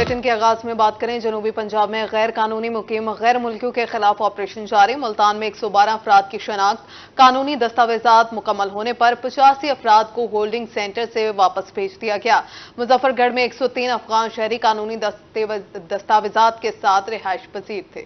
Bulletin के आगाज में बात करें। जनूबी पंजाब में गैर कानूनी मुकीम गैर मुल्कियों के खिलाफ ऑपरेशन जारी। मुल्तान में 112 अफराद की शनाख्त, कानूनी दस्तावेजात मुकम्मल होने पर 85 अफराद को होल्डिंग सेंटर से वापस भेज दिया गया। मुजफ्फरगढ़ में 103 अफगान शहरी कानूनी दस्तावेजात के साथ रिहाइश पजीर थे।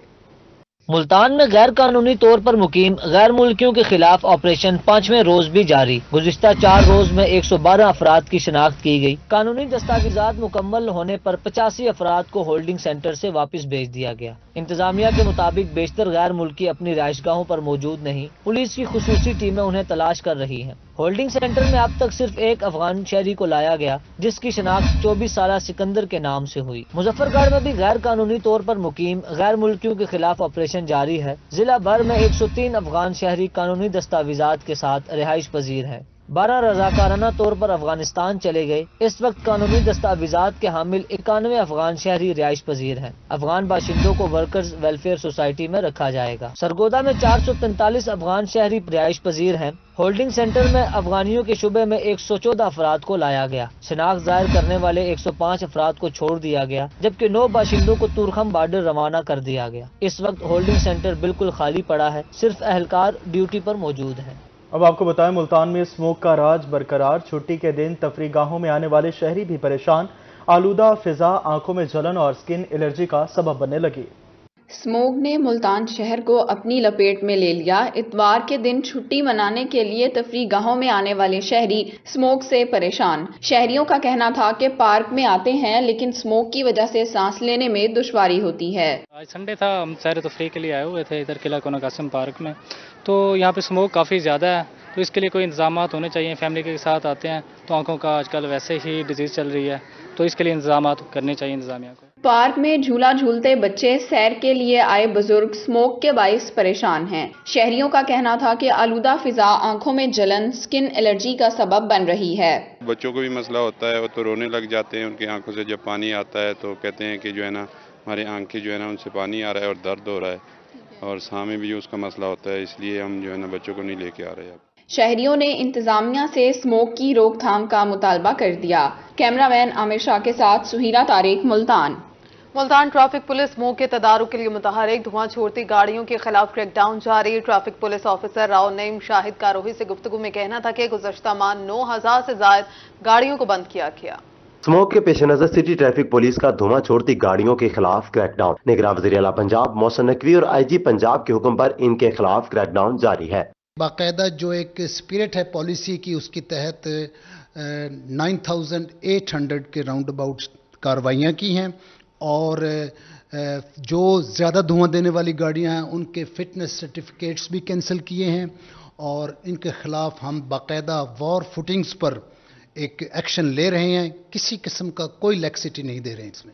मुल्तान में गैर कानूनी तौर पर मुकीम गैर मुल्कियों के खिलाफ ऑपरेशन 5वें रोज भी जारी। गुज़िश्ता 4 रोज में 112 अफराद की शनाख्त की गई। कानूनी दस्तावेजात मुकम्मल होने पर 85 अफराद को होल्डिंग सेंटर से वापस भेज दिया गया। इंतजामिया के मुताबिक बेशतर गैर मुल्की अपनी रिहाइशगाहों पर मौजूद नहीं। पुलिस की खुसूसी टीमें उन्हें तलाश कर रही हैं। होल्डिंग सेंटर में अब तक सिर्फ एक अफगान शहरी को लाया गया, जिसकी शनाख्त 24 साला सिकंदर के नाम से हुई। मुजफ्फरगढ़ में भी गैर कानूनी तौर पर मुकीम गैर मुल्कियों के खिलाफ ऑपरेशन जारी है। जिला भर में 103 अफगान शहरी कानूनी दस्तावेजात के साथ रिहाइश पजीर है। 12 रजाकाराना तौर पर अफगानिस्तान चले गए। इस वक्त कानूनी दस्तावेजात के हामिल 91 अफगान शहरी रिहाइश पजीर हैं। अफगान बाशिंदों को वर्कर्स वेलफेयर सोसाइटी में रखा जाएगा। सरगोदा में 443 अफगान शहरी रिहाइश पजीर हैं। होल्डिंग सेंटर में अफगानियों के शुबे में 114 अफराद को लाया गया। शनाख्त जाहिर करने वाले 105 अफराद को छोड़ दिया गया, जबकि 9 बाशिंदों को तुरखम बॉर्डर रवाना कर दिया गया। इस वक्त होल्डिंग सेंटर बिल्कुल खाली पड़ा है, सिर्फ अहलकार ड्यूटी पर मौजूद है। अब आपको बताएं, मुल्तान में स्मोक का राज बरकरार। छुट्टी के दिन तफरीगाहों में आने वाले शहरी भी परेशान। आलूदा फिजा आंखों में जलन और स्किन एलर्जी का सबब बनने लगी। स्मोक ने मुल्तान शहर को अपनी लपेट में ले लिया। इतवार के दिन छुट्टी मनाने के लिए तफरीगाहों में आने वाले शहरी स्मोक से परेशान। शहरियों का कहना था कि पार्क में आते हैं, लेकिन स्मोक की वजह से सांस लेने में दुश्वारी होती है। आज संडे था, हम सैर तफरीह के लिए आए हुए थे इधर किला कोना कासिम पार्क में। तो यहाँ पे स्मोक काफ़ी ज़्यादा है, तो इसके लिए कोई इंतजामात होने चाहिए। फैमिली के साथ आते हैं तो आंखों का आजकल वैसे ही डिजीज़ चल रही है, तो इसके लिए इंतजामात करने चाहिए इंतजामिया को। पार्क में झूला झूलते बच्चे, सैर के लिए आए बुजुर्ग स्मोक के बाइस परेशान हैं। शहरियों का कहना था कि आलूदा फिजा आंखों में जलन, स्किन एलर्जी का सबब बन रही है। बच्चों को भी मसला होता है, वो तो रोने लग जाते हैं। उनकी आंखों से जब पानी आता है तो कहते हैं कि जो है ना हमारी आंखें जो है ना उनसे पानी आ रहा है और दर्द हो रहा है, और साह में भी उसका मसला होता है। इसलिए हम जो है ना बच्चों को नहीं लेके आ रहे अब। शहरियों ने इंतजामिया से स्मोक की रोकथाम का मुतालबा कर दिया। कैमरामैन आमिर शाह के साथ Suhaira Tariq, Multan. Multan traffic police smoke के तदारुक के लिए मुतहरिक। धुआं छोड़ती गाड़ियों के खिलाफ क्रैकडाउन जारी। Traffic police officer Rao Naeem Shahid Karohi से गुफ्तगू में कहना था कि गुज़श्ता माह 9000 से ज्यादा गाड़ियों को बंद किया गया। स्मोक के पेश नजर सिटी ट्रैफिक पुलिस का धुआं छोड़ती गाड़ियों के खिलाफ क्रैकडाउन। निगरान वज़ीर आला पंजाब मोहसिन नकवी और IG पंजाब के हुक्म पर इनके खिलाफ क्रैकडाउन जारी है। बाकायदा जो एक स्पिरिट है पॉलिसी की, उसके तहत 9800 के राउंड अबाउट कार्रवाइयाँ की हैं, और जो ज़्यादा धुआं देने वाली गाड़ियां हैं उनके फिटनेस सर्टिफिकेट्स भी कैंसिल किए हैं, और इनके खिलाफ हम बाकायदा वॉर फुटिंग्स पर एक एक्शन ले रहे हैं। किसी किस्म का कोई लैक्सिटी नहीं दे रहे हैं इसमें।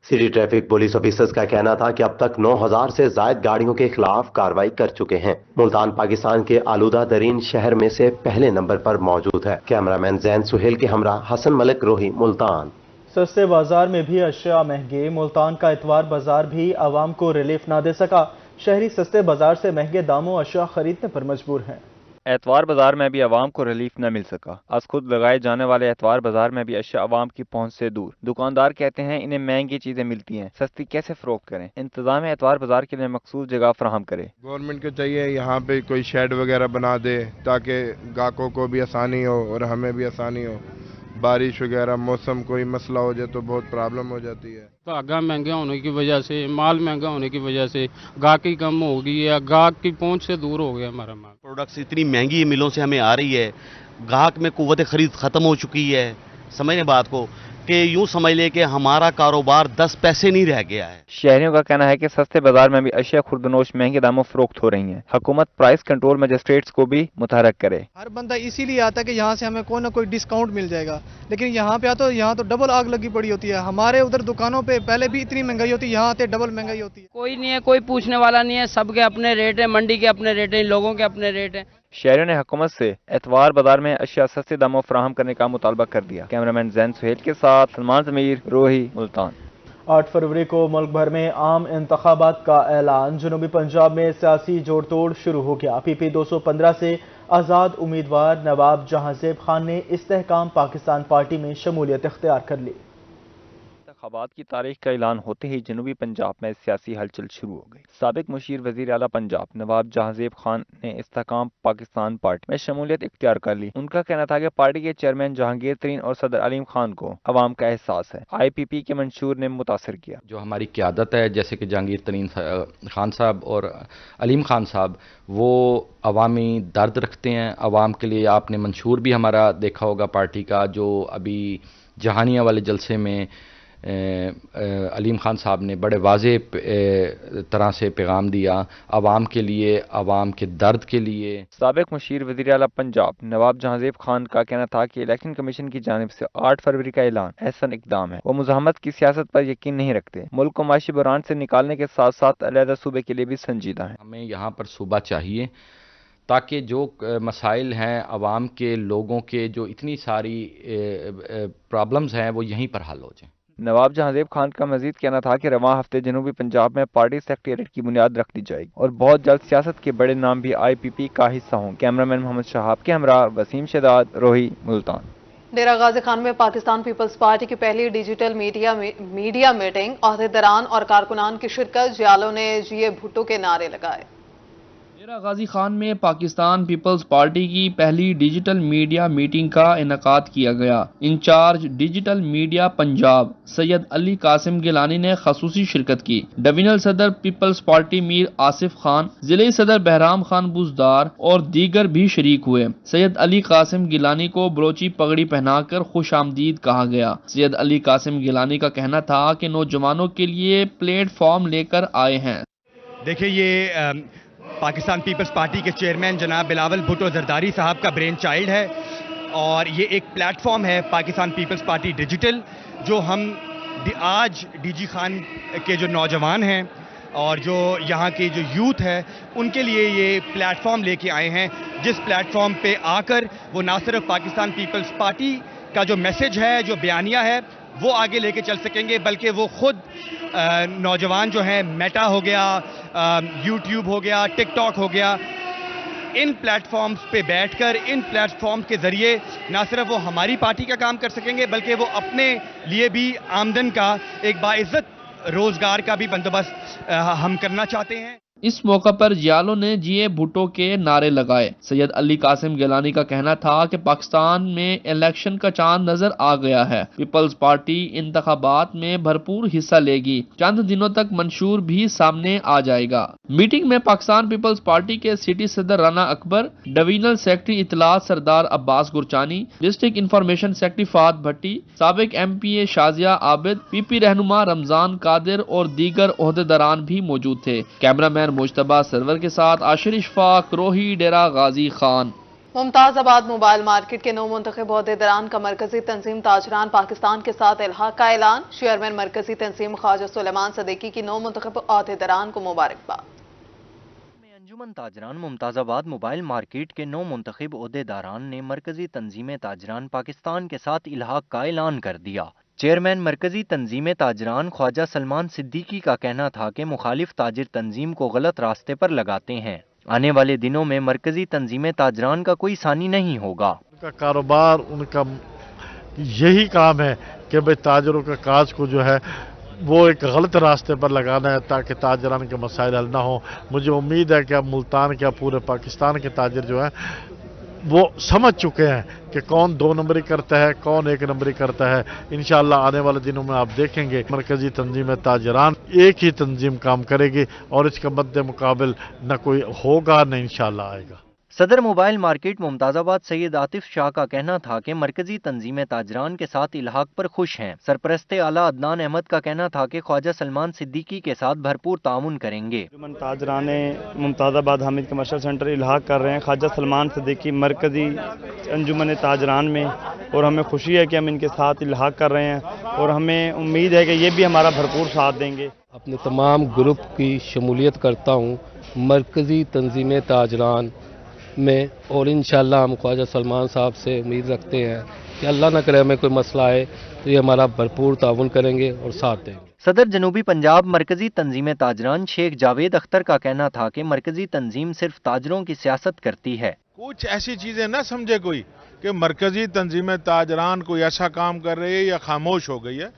सिटी ट्रैफिक पुलिस ऑफिसर्स का कहना था कि अब तक 9000 से ज्यादा गाड़ियों के खिलाफ कार्रवाई कर चुके हैं। मुल्तान पाकिस्तान के आलूदा तरीन शहर में से पहले नंबर पर मौजूद है। कैमरामैन जैन सुहेल के हमरा हसन मलिक रोही, मुल्तान। सस्ते बाजार में भी अशिया महंगे। मुल्तान का इतवार बाजार भी आवाम को रिलीफ ना दे सका। शहरी सस्ते बाजार से महंगे दामों अशिया खरीदने पर मजबूर हैं। एतवार बाजार में भी आवाम को रिलीफ न मिल सका। आज खुद लगाए जाने वाले एतवार बाजार में भी अशिया आवाम की पहुंच से दूर। दुकानदार कहते हैं इन्हें महंगी चीजें मिलती हैं, सस्ती कैसे फरोख्त करें। इंतजाम एतवार बाजार के लिए मखसूस जगह फराहम करे। गवर्नमेंट को चाहिए यहाँ पे कोई शेड वगैरह बना दे, ताकि गाहकों को भी आसानी हो और हमें भी आसानी हो। बारिश वगैरह मौसम कोई मसला हो जाए तो बहुत प्रॉब्लम हो जाती है। धागा महंगा होने की वजह से, माल महंगा होने की वजह से गाहकी कम हो गई है, गाहक की पहुंच से दूर हो गया हमारा माल। प्रोडक्ट्स इतनी महंगी मिलों से हमें आ रही है, गाहक में कुव्वत खरीद खत्म हो चुकी है। समझने बात को कि यूं समझ ले कि हमारा कारोबार 10 पैसे नहीं रह गया है। शहरियों का कहना है कि सस्ते बाजार में भी अशिया खुर्दनोश महंगे दामों फरोख्त हो रही हैं। हुकूमत प्राइस कंट्रोल मजिस्ट्रेट्स को भी मुतहरक करे। हर बंदा इसीलिए आता है कि यहाँ से हमें कोई ना कोई डिस्काउंट मिल जाएगा, लेकिन यहाँ पे आता यहाँ तो डबल आग लगी पड़ी होती है। हमारे उधर दुकानों पे पहले भी इतनी महंगाई होती है, यहाँ आते डबल महंगाई होती है। कोई नहीं है, कोई पूछने वाला नहीं है, सबके अपने रेट है, मंडी के अपने रेट है, लोगों के अपने रेट है। शहरियों ने हुकूमत से एतवार बाजार में अशिया सस्ते दामों फराहम करने का मुतालबा कर दिया। कैमरामैन जैन सुहेल के साथ सलमान जमीर, रोही, मुल्तान। 8 फरवरी को मुल्क भर में आम इंतखाबात का ऐलान। जनूबी पंजाब में सियासी जोड़ तोड़ शुरू हो गया। PP 215 से आज़ाद उम्मीदवार नवाब जहांजेब खान ने इस्तेहकाम पाकिस्तान पार्टी में शमूलियत इख्तियार कर ली। انتخابات کی تاریخ کا اعلان ہوتے ہی جنوبی پنجاب میں سیاسی ہلچل شروع ہو گئی۔ سابق مشیر وزیر اعلیٰ پنجاب نواب جہانزیب خان نے استحکام پاکستان پارٹی میں شمولیت اختیار کر لی۔ ان کا کہنا تھا کہ پارٹی کے چیئرمین جہانگیر ترین اور صدر علیم خان کو عوام کا احساس ہے۔ IPP کے منشور نے متاثر کیا۔ جو ہماری قیادت ہے، جیسے کہ جہانگیر ترین خان صاحب اور علیم خان صاحب، وہ عوامی درد رکھتے ہیں عوام کے لیے۔ آپ نے منشور بھی ہمارا دیکھا ہوگا پارٹی کا، جو ابھی جہانیہ والے جلسے میں علیم خان صاحب نے بڑے واضح طرح سے پیغام دیا عوام کے لیے، عوام کے درد کے لیے۔ سابق مشیر وزیر اعلیٰ پنجاب نواب جہانزیب خان کا کہنا تھا کہ الیکشن کمیشن کی جانب سے 8 فروری کا اعلان احسن اقدام ہے۔ وہ مزاحمت کی سیاست پر یقین نہیں رکھتے، ملک کو معاشی بحران سے نکالنے کے ساتھ ساتھ علیحدہ صوبے کے لیے بھی سنجیدہ ہیں۔ ہمیں یہاں پر صوبہ چاہیے تاکہ جو مسائل ہیں عوام کے، لوگوں کے، جو اتنی ساری پرابلمز ہیں، وہ یہیں پر حل ہو جائیں۔ نواب جہانزیب خان کا مزید کہنا تھا کہ رواں ہفتے جنوبی پنجاب میں پارٹی سیکریٹریٹ کی بنیاد رکھ دی جائے گی اور بہت جلد سیاست کے بڑے نام بھی IPP کا حصہ ہوں۔ کیمرامین محمد شہاب کے ہمراہ وسیم شداد، روہی، ملتان۔ ڈیرہ غازی خان میں پاکستان پیپلز پارٹی کی پہلی ڈیجیٹل میڈیا میٹنگ، عہدیداران اور کارکنان کی شرکت، جیالوں نے GA بھٹو کے نعرے لگائے۔ ڈیرہ غازی خان میں پاکستان پیپلز پارٹی کی پہلی ڈیجیٹل میڈیا میٹنگ کا انعقاد کیا گیا۔ انچارج ڈیجیٹل میڈیا پنجاب سید علی قاسم گیلانی نے خصوصی شرکت کی۔ ڈویژنل صدر پیپلز پارٹی میر آصف خان، ضلعی صدر بہرام خان بوزدار اور دیگر بھی شریک ہوئے۔ سید علی قاسم گیلانی کو بلوچی پگڑی پہنا کر خوش آمدید کہا گیا۔ سید علی قاسم گیلانی کا کہنا تھا کہ نوجوانوں کے لیے پلیٹ فارم لے کر آئے ہیں۔ دیکھیں، یہ پاکستان پیپلز پارٹی کے چیئرمین جناب بلاول بھٹو زرداری صاحب کا برین چائلڈ ہے، اور یہ ایک پلیٹ فارم ہے پاکستان پیپلز پارٹی ڈیجیٹل، جو ہم آج DG خان کے جو نوجوان ہیں اور جو یہاں کی جو یوتھ ہے، ان کے لیے یہ پلیٹ فارم لے کے آئے ہیں، جس پلیٹ فارم پہ آ کر وہ نہ صرف پاکستان پیپلز پارٹی کا جو میسج ہے، جو بیانیہ ہے، وہ آگے لے کے چل سکیں گے، بلکہ وہ خود نوجوان جو ہیں، میٹا ہو گیا، YouTube ہو گیا، ٹک ٹاک ہو گیا، ان پلیٹ فارمز پہ بیٹھ کر ان پلیٹ فارم کے ذریعے نہ صرف وہ ہماری پارٹی کا کام کر سکیں گے، بلکہ وہ اپنے لیے بھی آمدن کا ایک باعزت روزگار کا بھی بندوبست ہم کرنا چاہتے ہیں۔ اس موقع پر جیالوں نے GA بھٹو کے نعرے لگائے۔ سید علی قاسم گیلانی کا کہنا تھا کہ پاکستان میں الیکشن کا چاند نظر آ گیا ہے، پیپلز پارٹی انتخابات میں بھرپور حصہ لے گی، چند دنوں تک منشور بھی سامنے آ جائے گا۔ میٹنگ میں پاکستان پیپلز پارٹی کے سٹی صدر رانا اکبر، ڈویژنل سیکرٹری اطلاعات سردار عباس گرچانی، ڈسٹرکٹ انفارمیشن سیکرٹری فہد بھٹی، سابق MPA شازیہ عابد، PP رہنما رمضان قادر اور دیگر عہدیداران بھی موجود تھے۔ کیمرامین مجتبہ سرور کے ساتھ عاشر اشفاق، روہی، ڈیرہ غازی خان۔ ممتاز آباد موبائل مارکیٹ کے 9 منتخب عہدیداران کا مرکزی تنظیم تاجران پاکستان کے ساتھ الحاق کا اعلان، چیئرمین مرکزی تنظیم خواجہ سلیمان صدیقی کی 9 منتخب عہدیداران کو مبارکباد۔ انجمن تاجران ممتاز آباد موبائل مارکیٹ کے 9 منتخب عہدیداران نے مرکزی تنظیم تاجران پاکستان کے ساتھ الحاق کا اعلان کر دیا۔ چیئرمین مرکزی تنظیم تاجران خواجہ سلمان صدیقی کا کہنا تھا کہ مخالف تاجر تنظیم کو غلط راستے پر لگاتے ہیں، آنے والے دنوں میں مرکزی تنظیم تاجران کا کوئی ثانی نہیں ہوگا۔ ان کا کاروبار، ان کا یہی کام ہے کہ بھئی تاجروں کا کاج کو جو ہے وہ ایک غلط راستے پر لگانا ہے تاکہ تاجران کے مسائل حل نہ ہوں۔ مجھے امید ہے کہ اب ملتان کے پورے پاکستان کے تاجر جو ہیں وہ سمجھ چکے ہیں کہ کون 2 نمبری کرتا ہے، کون 1 نمبری کرتا ہے۔ انشاءاللہ آنے والے دنوں میں آپ دیکھیں گے مرکزی تنظیم تاجران ایک ہی تنظیم کام کرے گی اور اس کا مد مقابل نہ کوئی ہوگا نہ انشاءاللہ آئے گا۔ صدر موبائل مارکیٹ ممتاز آباد سید عاطف شاہ کا کہنا تھا کہ مرکزی تنظیم تاجران کے ساتھ الحاق پر خوش ہیں۔ سرپرست اعلیٰ عدنان احمد کا کہنا تھا کہ خواجہ سلمان صدیقی کے ساتھ بھرپور تعاون کریں گے۔ تاجران ممتاز آباد حامد کمرشل سینٹر الحاق کر رہے ہیں خواجہ سلمان صدیقی مرکزی انجمن تاجران میں، اور ہمیں خوشی ہے کہ ہم ان کے ساتھ الحاق کر رہے ہیں اور ہمیں امید ہے کہ یہ بھی ہمارا بھرپور ساتھ دیں گے۔ اپنے تمام گروپ کی شمولیت کرتا ہوں مرکزی تنظیم تاجران میں، اور انشاءاللہ ہم خواجہ سلمان صاحب سے امید رکھتے ہیں کہ اللہ نہ کرے ہمیں کوئی مسئلہ آئے تو یہ ہمارا بھرپور تعاون کریں گے اور ساتھ دیں گے۔ صدر جنوبی پنجاب مرکزی تنظیم تاجران شیخ جاوید اختر کا کہنا تھا کہ مرکزی تنظیم صرف تاجروں کی سیاست کرتی ہے۔ کچھ ایسی چیزیں نہ سمجھے کوئی کہ مرکزی تنظیم تاجران کوئی ایسا کام کر رہی ہے یا خاموش ہو گئی ہے۔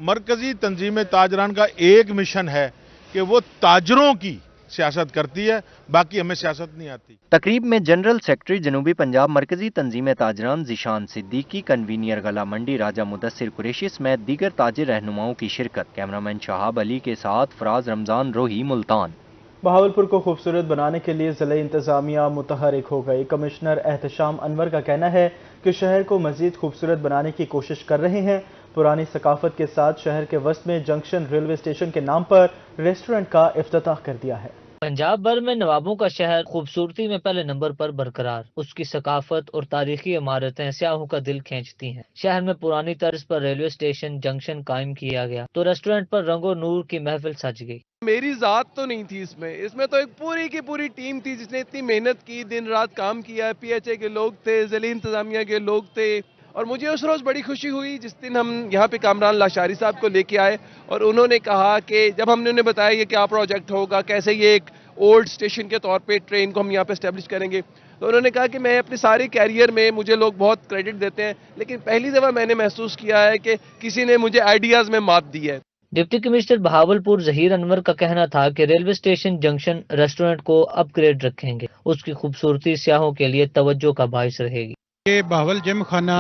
मरकजी तंजीम ताजरान का एक मिशन है कि वो ताजरों की सियासत करती है, बाकी हमें सियासत नहीं आती। तकरीब में जनरल सेक्रेटरी जनूबी पंजाब मरकजी तंजीम ताजरान ज़ीशान सिद्दीकी, कन्वीनियर गला मंडी राजा मुदस्सिर कुरैशी समेत दीगर ताजिर रहनुमाओं की शिरकत। कैमरामैन शहाब अली के साथ फराज रमजान, रोही, मुल्तान। बहावलपुर को खूबसूरत बनाने के लिए ज़िले इंतजामिया मुतहरिक हो गई। कमिश्नर एहतशाम अनवर का कहना है कि शहर को मजीद खूबसूरत बनाने की कोशिश कर रहे हैं। पुरानी सकाफत के साथ शहर के वस्त में जंक्शन रेलवे स्टेशन के नाम पर रेस्टोरेंट का इफ्तिताह कर दिया है। पंजाब भर में नवाबों का शहर खूबसूरती में पहले नंबर पर बरकरार। उसकी सकाफत और तारीखी इमारतें सियाहों का दिल खींचती हैं। शहर में पुरानी तर्ज पर रेलवे स्टेशन जंक्शन कायम किया गया तो रेस्टोरेंट पर रंगो नूर की महफिल सज गई। मेरी जात तो नहीं थी इसमें तो एक पूरी की पूरी टीम थी जिसने इतनी मेहनत की, दिन रात काम किया। PHA के लोग थे, ज़िले इंतजामिया के लोग थे, और मुझे उस रोज़ बड़ी खुशी हुई जिस दिन हम यहाँ पे कामरान लाशारी साहब को लेके आए और उन्होंने कहा कि जब हमने उन्हें बताया ये क्या प्रोजेक्ट होगा, कैसे ये एक ओल्ड स्टेशन के तौर पे ट्रेन को हम यहाँ पे एस्टेब्लिश करेंगे, तो उन्होंने कहा कि मैं अपने सारे कैरियर में, मुझे लोग बहुत क्रेडिट देते हैं, लेकिन पहली दफ़ा मैंने महसूस किया है कि किसी ने मुझे आइडियाज़ में मात दी है। डिप्टी कमिश्नर बहावलपुर जहीर अनवर का कहना था कि रेलवे स्टेशन जंक्शन रेस्टोरेंट को अपग्रेड रखेंगे। उसकी खूबसूरती सियाहों के लिए तवज्जो का बाइस रहेगी। ये बहावल जिम खाना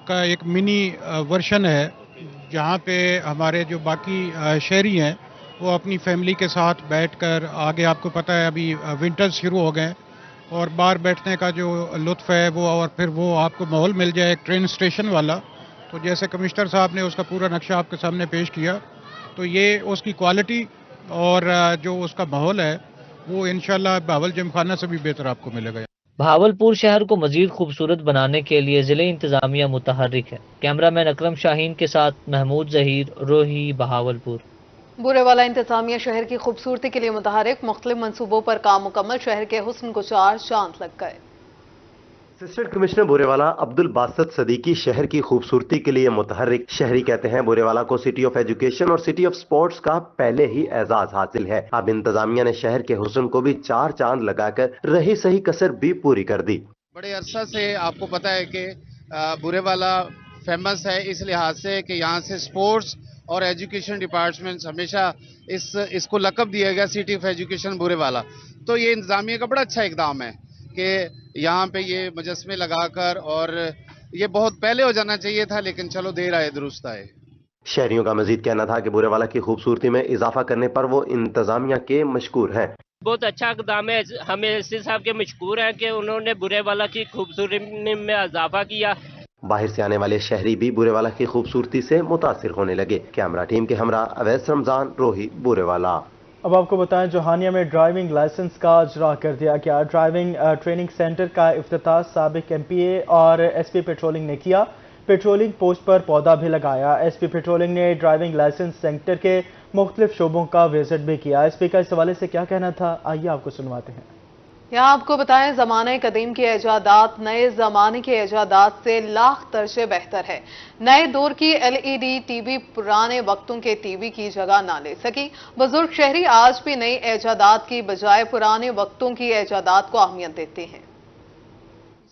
का एक मिनी वर्शन है जहाँ पे हमारे जो बाकी शहरी हैं वो अपनी फैमिली के साथ बैठकर, आगे आपको पता है अभी विंटर्स शुरू हो गए और बाहर बैठने का जो लुत्फ़ है वो, और फिर वो आपको माहौल मिल जाए एक ट्रेन स्टेशन वाला। तो जैसे कमिश्नर साहब ने उसका पूरा नक्शा आपके सामने पेश किया, तो ये उसकी क्वालिटी और जो उसका माहौल है वो इंशाल्लाह बहावल जिम खाना से भी बेहतर आपको मिलेगा। बहावलपुर शहर को मजीद खूबसूरत बनाने के लिए जिले इंतजामिया मुतहर्रिक है। कैमरामैन अकरम शाहीन के साथ महमूद जहीर, रोही, बहावलपुर। बुरेवाला इंतजामिया शहर की खूबसूरती के लिए मुतहरिक, मुख्तलिफ मंसूबों पर काम मुकम्मल, शहर के हुस्न को चार चांद लग गए। असिस्टेंट कमिश्नर बुरेवाला अब्दुल बासत सदीकी शहर की खूबसूरती के लिए मुतहर्रिक। शहरी कहते हैं बुरेवाला को सिटी ऑफ एजुकेशन और सिटी ऑफ स्पोर्ट्स का पहले ही एजाज हासिल है। अब इंतजामिया ने शहर के हुस्न को भी चार चांद लगाकर रही सही कसर भी पूरी कर दी। बड़े अरसा से आपको पता है कि बुरेवाला फेमस है इस लिहाज से कि यहाँ से स्पोर्ट्स और एजुकेशन डिपार्टमेंट हमेशा इसको लक़ब दिया गया सिटी ऑफ एजुकेशन बुरेवाला। तो ये इंतजामिया का बड़ा अच्छा इकदाम है कि यहाँ पे ये मुजस्मे लगाकर, और ये बहुत पहले हो जाना चाहिए था लेकिन चलो देर आए दुरुस्त आए। शहरियों का मजीद कहना था कि बुरेवाला की खूबसूरती में इजाफा करने पर वो इंतजामिया के मशकूर हैं। बहुत अच्छा इकदाम है, हमें एससी साहब के मशकूर हैं कि उन्होंने बुरेवाला की खूबसूरती में इजाफा किया। बाहर से आने वाले शहरी भी बुरेवाला की खूबसूरती से मुतासिर होने लगे। कैमरा टीम के हमरा अवैस रमजान, रोही, बुरेवाला। अब आपको बताएं जोहानिया में ड्राइविंग लाइसेंस का इजरा कर दिया गया। ड्राइविंग ट्रेनिंग सेंटर का इफ्तिताह साबिक MPA और SP पेट्रोलिंग ने किया। पेट्रोलिंग पोस्ट पर पौधा भी लगाया। SP पेट्रोलिंग ने ड्राइविंग लाइसेंस सेंटर के मुख्तलिफ शोबों का विजिट भी किया। SP का इस हवाले से क्या कहना था, आइए आपको सुनवाते हैं। यहाँ आपको बताएं ज़माने कदीम की इजादात नए ज़माने की इजादात से लाख दर्जे बेहतर है। नए दौर की LED TV पुराने वक्तों के TV की जगह ना ले सकी। बुजुर्ग शहरी आज भी नई इजादात की बजाय पुराने वक्तों की इजादात को अहमियत देते हैं।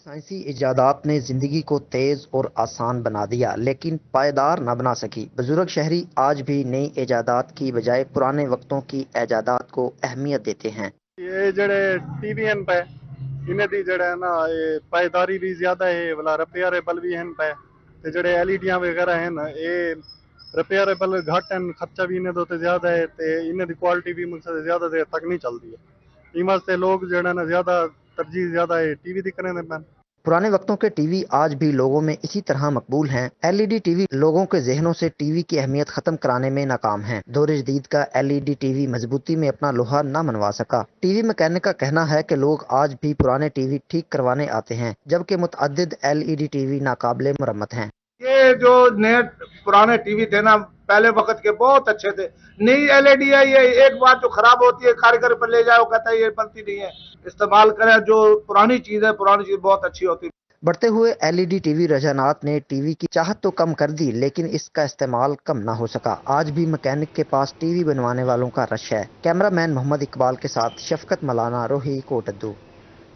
साइंसी इजादात ने जिंदगी को तेज और आसान बना दिया लेकिन पायदार न बना सकी। बुजुर्ग शहरी आज भी नई इजादात की बजाय पुराने वक्तों की इजादात को अहमियत देते हैं। ये जड़े TV हैं पे इन्हें दी जड़े है ना ये पायदारी भी ज्यादा है, वाला रिपेयरेबल भी हैं पे, ते जड़े LED वगैरह हैं ना ये रिपेयरेबल घट हैं, खर्चा भी इन्हें तो ज्यादा है, ते इन्हें दी क्वालिटी भी मुझसे ज्यादा देर तक नहीं चलती है। इस वास्ते लोग जड़े ना ज्यादा तरजीह ज्यादा है TV दिखने में। पुराने वक्तों के TV आज भी लोगों में इसी तरह मकबूल हैं। LED TV लोगों के जहनों से TV की अहमियत खत्म कराने में नाकाम है। दौर जदीद का LED TV मजबूती में अपना लोहा न मनवा सका। TV मैकेनिक का कहना है कि लोग आज भी पुराने TV ठीक करवाने आते हैं जबकि मुतअद्दिद LED TV नाकाबिले मुरम्मत हैं। ये जो नए पुराने TV थे ना पहले वक्त के बहुत अच्छे थे। नई LED है, ये एक बात जो खराब होती है कारीगर पर ले जाओ कहता है ये बनती नहीं है, इस्तेमाल करें जो पुरानी चीज है, पुरानी चीज बहुत अच्छी होती है। बढ़ते हुए LED TV रुझानात ने TV की चाहत तो कम कर दी लेकिन इसका इस्तेमाल कम ना हो सका। आज भी मैकेनिक के पास TV बनवाने वालों का रश है। कैमरामैन मोहम्मद इकबाल के साथ शफकत मलाना, रोही, कोटद्दू।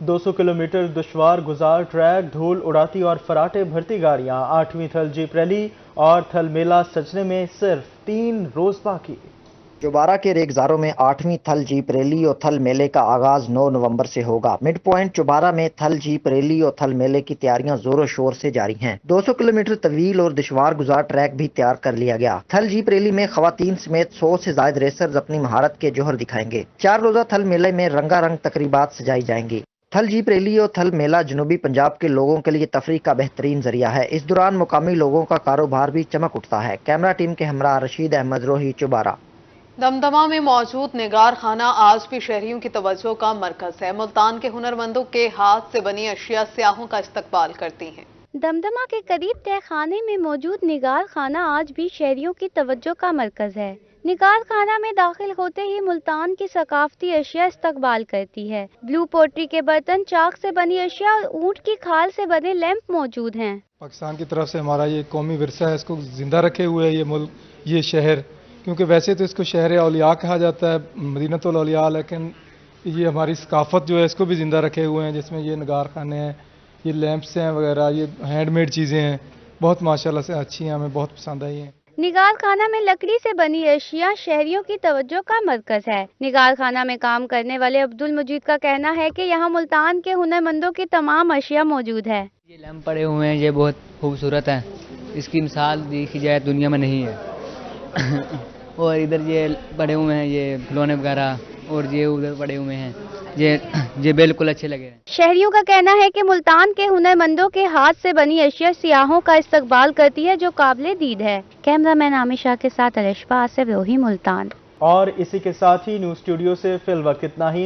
200 किलोमीटर दुश्वार गुजार ट्रैक, धूल उड़ाती और फराटे भरती गाड़ियां, 8वीं थल जीप रैली और थल मेला सजने में सिर्फ 3 रोज बाकी। चोबारा के रेगजारों में 8वीं थल जीप रैली और थल मेले का आगाज 9 नवंबर से होगा। मिड पॉइंट चोबारा में थल जीप रैली और थल मेले की तैयारियां जोरों शोर से जारी हैं। 200 किलोमीटर तवील और दुश्वार गुजार ट्रैक भी तैयार कर लिया गया। थल जीप रैली में खवातीन समेत 100 से ज्यादा रेसर्स अपनी महारत के जौहर दिखाएंगे। 4 रोजा थल मेले में रंगारंग तकरीबात सजाई जाएंगी। थल जीप रैली और थल मेला जनूबी पंजाब के लोगों के लिए तफरीह का बेहतरीन जरिया है। इस दौरान मुकामी लोगों का कारोबार भी चमक उठता है। कैमरा टीम के हमरा रशीद अहमद रोही, चोबारा। दमदमा में मौजूद निगार खाना आज भी शहरियों की तवज्जो का मरकज है। मुल्तान के हुनरमंदों के हाथ से बनी अशिया सियाहों का इस्तकबाल करती हैं। दमदमा के करीब तहखाने में मौजूद निगार खाना आज भी शहरियों की तवज्जो का मरकज है। निगार खाना में दाखिल होते ही मुल्तान की सकाफती अशिया इस्तकबाल करती है। ब्लू पोट्री के बर्तन, चाक से बनी अशिया और ऊंट की खाल से बने लैंप मौजूद हैं। पाकिस्तान की तरफ से हमारा ये कौमी विरसा है, इसको जिंदा रखे हुए है ये मुल्क, ये शहर, क्योंकि वैसे तो इसको शहर औलिया कहा जाता है, मदीनतुल औलिया, लेकिन ये हमारी सकाफत जो है इसको भी ज़िंदा रखे हुए हैं, जिसमें ये नगार खाने हैं, ये लैंप्स हैं वगैरह, ये हैंडमेड चीज़ें हैं, बहुत माशाल्लाह से अच्छी हैं, हमें बहुत पसंद आई हैं। निगार खाना में लकड़ी से बनी अशिया शहरियों की तवज्जो का मरकज है। निगार खाना में काम करने वाले अब्दुल मजीद का कहना है कि यहाँ मुल्तान के हुनरमंदों की तमाम अशिया मौजूद है। ये लैंप पड़े हुए हैं, ये बहुत खूबसूरत है, इसकी मिसाल देखी जाए दुनिया में नहीं है। और इधर ये पड़े हुए हैं ये खिलौने वगैरह, और ये उधर पड़े हुए हैं, ये बिल्कुल अच्छे लगे हैं। शहरियों का कहना है कि मुल्तान के हुनरमंदों के हाथ से बनी अशिया सियाहों का इस्तकबाल करती है, जो काबिले दीद है। कैमरामैन आमिर शाह के साथ अलिशबा आसिफ, रोही, मुल्तान। और इसी के साथ ही न्यूज स्टूडियो से फिल वक्त इतना ही।